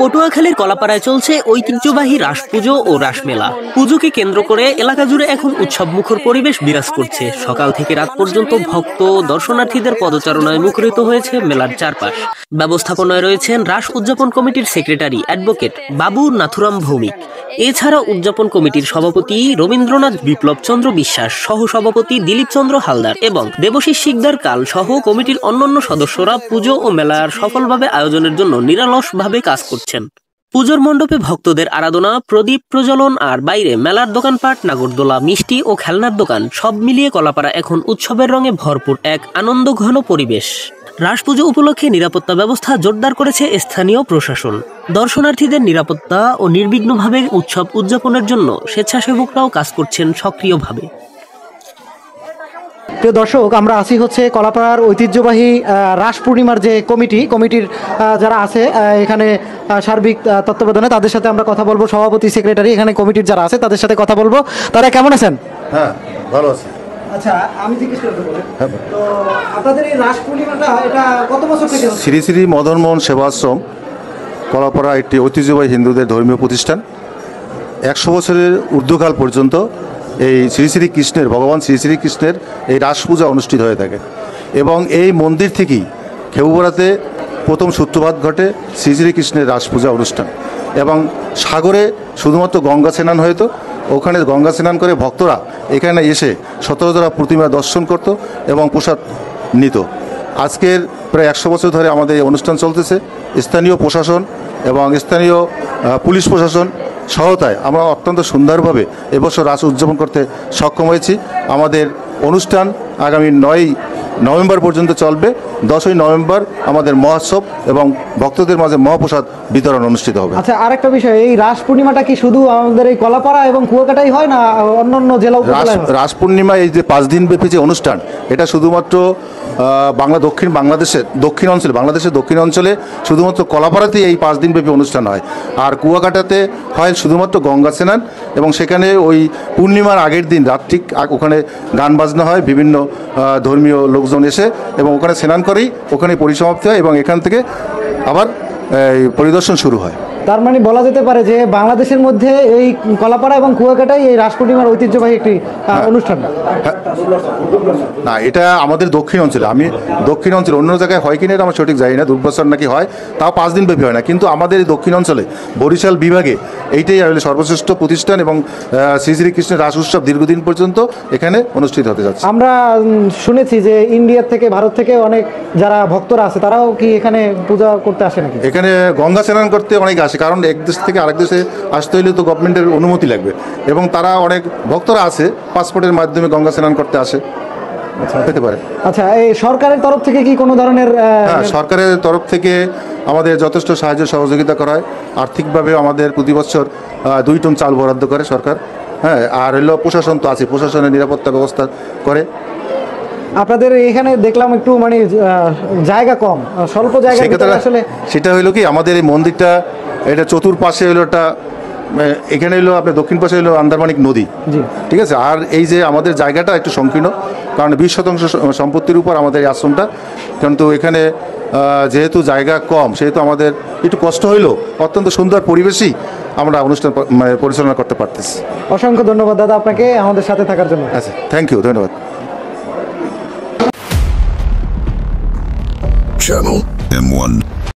পটুয়াখালীর কলাপাড়ায় চলছে ঐতিহ্যবাহী রাস পুজো ও রাসমেলা। পুজোকে কেন্দ্র করে এলাকা জুড়ে এখন উৎসব মুখর পরিবেশ বিরাজ করছে। সকাল থেকে রাত পর্যন্ত ভক্ত দর্শনার্থীদের পদচারণায় মুখরিত হয়েছে মেলার চারপাশ। ব্যবস্থাপনায় রয়েছেন রাস উদযাপন কমিটির সেক্রেটারি অ্যাডভোকেট বাবু নাথুরাম ভৌমিক। এছাড়া উদযাপন কমিটির সভাপতি রবীন্দ্রনাথ বিপ্লব চন্দ্র বিশ্বাস, সহ সভাপতি দিলীপ চন্দ্র হালদার এবং দেবশিস শিকদার কাল সহ কমিটির অন্যান্য সদস্যরা পুজো ও মেলার সফলভাবে আয়োজনের জন্য নিরলসভাবে কাজ করছেন। পুজোর মণ্ডপে ভক্তদের আরাধনা, প্রদীপ প্রজ্বলন আর বাইরে মেলার দোকানপাট, নাগরদোলা, মিষ্টি ও খেলনার দোকান সব মিলিয়ে কলাপাড়া এখন উৎসবের রঙে ভরপুর এক আনন্দঘন পরিবেশ। রাস পুজো উপলক্ষে নিরাপত্তা ব্যবস্থা জোরদার করেছে স্থানীয় প্রশাসন। দর্শনার্থীদের নিরাপত্তা ও নির্বিঘ্নভাবে উৎসব উদযাপনের জন্য স্বেচ্ছাসেবকরাও কাজ করছেন সক্রিয়ভাবে। প্রিয় দর্শক, আমরা আছি হচ্ছে কলাপাড়ার ঐতিহ্যবাহী রাস পূর্ণিমার যে কমিটির যারা আছে এখানে সার্বিক তত্ত্বাবধানে, তাদের সাথে আমরা কথা বলবো। সভাপতি, সেক্রেটারি, এখানে কমিটির যারা আছে তাদের সাথে কথা বলবো। তারা কেমন আছেন? হ্যাঁ, ভালো আছি। আচ্ছা, আমি জিজ্ঞেস করতে বলি, তো আপনাদের এই রাস পূর্ণিমাটা এটা কত বছর থেকে? শ্রী শ্রী মদন মোহন সেবাশ্রম কলাপাড়া একটি ঐতিহ্যবাহী হিন্দুদের ধর্মীয় প্রতিষ্ঠান। 100 বছরের ঊর্ধ্বকাল পর্যন্ত এই শ্রী শ্রী কৃষ্ণের, ভগবান শ্রী শ্রী কৃষ্ণের এই রাস পূজা অনুষ্ঠিত হয়ে থাকে এবং এই মন্দির থেকেই খেউপাড়াতে প্রথম সূত্রপাত ঘটে শ্রী শ্রী কৃষ্ণের রাস পূজা অনুষ্ঠান। এবং সাগরে শুধুমাত্র গঙ্গা স্নান হয়তো, ওখানে গঙ্গা স্নান করে ভক্তরা এখানে এসে 17 জোড়া প্রতিমা দর্শন করত এবং প্রসাদ নিত। আজকের প্রায় 100 বছর ধরে আমাদের এই অনুষ্ঠান চলতেছে। স্থানীয় প্রশাসন এবং স্থানীয় পুলিশ প্রশাসন সহায়তায় আমরা অত্যন্ত সুন্দরভাবে এবছর রাস উদযাপন করতে সক্ষম হয়েছি। আমাদের অনুষ্ঠান আগামী 9 নভেম্বর পর্যন্ত চলবে। 10ই নভেম্বর আমাদের মহোৎসব এবং ভক্তদের মাঝে মহাপ্রসাদ বিতরণ অনুষ্ঠিত হবে। আচ্ছা, আরেকটা বিষয়, এই রাস পূর্ণিমাটা কি শুধু আমাদের এই কলাপাড়া এবং কুয়াকাটাই হয় না অন্যান্য জেলা উপজেলায়? রাস পূর্ণিমা এই যে 5 দিন ব্যাপী যে অনুষ্ঠান, এটা শুধুমাত্র বাংলাদেশের দক্ষিণ অঞ্চলে শুধুমাত্র কলাপাড়াতেই এই 5 দিন ব্যাপী অনুষ্ঠান হয়। আর কুয়াকাটাতে হয় শুধুমাত্র গঙ্গা স্নান এবং সেখানে ওই পূর্ণিমার আগের দিন রাত্রি ওখানে গান বাজনা হয়, বিভিন্ন ধর্মীয় লোকজন এসে এবং ওখানে স্নান করেই ওখানে পরিসমাপ্তি হয় এবং এখান থেকে আবার পরিদর্শন শুরু হয়। তার মানে বলা যেতে পারে যে বাংলাদেশের মধ্যে এই কলাপাড়া এবং কুয়াকাটাই এই রাস পূর্ণিমার ঐতিহ্যবাহী একটি অনুষ্ঠান। না, এটা আমাদের দক্ষিণ অঞ্চলে, আমি দক্ষিণ অঞ্চলে, অন্য জায়গায় হয় কিনা এটা আমার সঠিক জানি না, দুর্বছর নাকি হয়, তাও 5 দিন ব্যাপী হয় না। কিন্তু আমাদের এই দক্ষিণ অঞ্চলে বরিশাল বিভাগে এইটাই সর্বশ্রেষ্ঠ প্রতিষ্ঠান এবং শ্রী শ্রীকৃষ্ণের রাস উৎসব দীর্ঘদিন পর্যন্ত এখানে অনুষ্ঠিত হতে যাচ্ছে। আমরা শুনেছি যে ইন্ডিয়ার থেকে, ভারত থেকে অনেক যারা ভক্তরা আছে তারাও কি এখানে পূজা করতে আসে নাকি? এখানে গঙ্গা স্নান করতে অনেক আসে, কারণ এক দেশ থেকে আরেক দেশে আসতে হলে তো গভর্নমেন্টের অনুমতি লাগবে এবং তারা অনেক ভক্তরা আছে পাসপোর্টের মাধ্যমে গঙ্গা স্নান করতে আসে। পেতে পারে। আচ্ছা, এই সরকারের তরফ থেকে কি কোনো ধরনের? হ্যাঁ, সরকারের তরফ থেকে আমাদের যথেষ্ট সাহায্য সহযোগিতা করা হয়। আর্থিকভাবে আমাদের প্রতি বছর 2 টন চাল বরাদ্দ করে সরকার। হ্যাঁ, আর হলো প্রশাসন তো আছে, প্রশাসনের নিরাপত্তা ব্যবস্থা করে। আপনাদের এখানে দেখলাম একটু মানে জায়গা কম, স্বল্প জায়গা আসলে। সেটা হলো কি, আমাদের এই মন্দিরটা এটা চতুর্পাশে হলো একটা, এখানে হলো আপনার দক্ষিণ পাশে হলো আন্দারমানিক নদী, ঠিক আছে। আর এই যে আমাদের জায়গাটা একটু সংকীর্ণ, কারণ 20% সম্পত্তির উপর আমাদের এই আশ্রমটা, কিন্তু এখানে যেহেতু জায়গা কম সেহেতু আমাদের একটু কষ্ট হইলেও অত্যন্ত সুন্দর পরিবেশই আমরা অনুষ্ঠান পরিচালনা করতে পারতেছি। অসংখ্য ধন্যবাদ দাদা আপনাকে আমাদের সাথে থাকার জন্য। আচ্ছা, থ্যাংক ইউ, ধন্যবাদ। Channel M1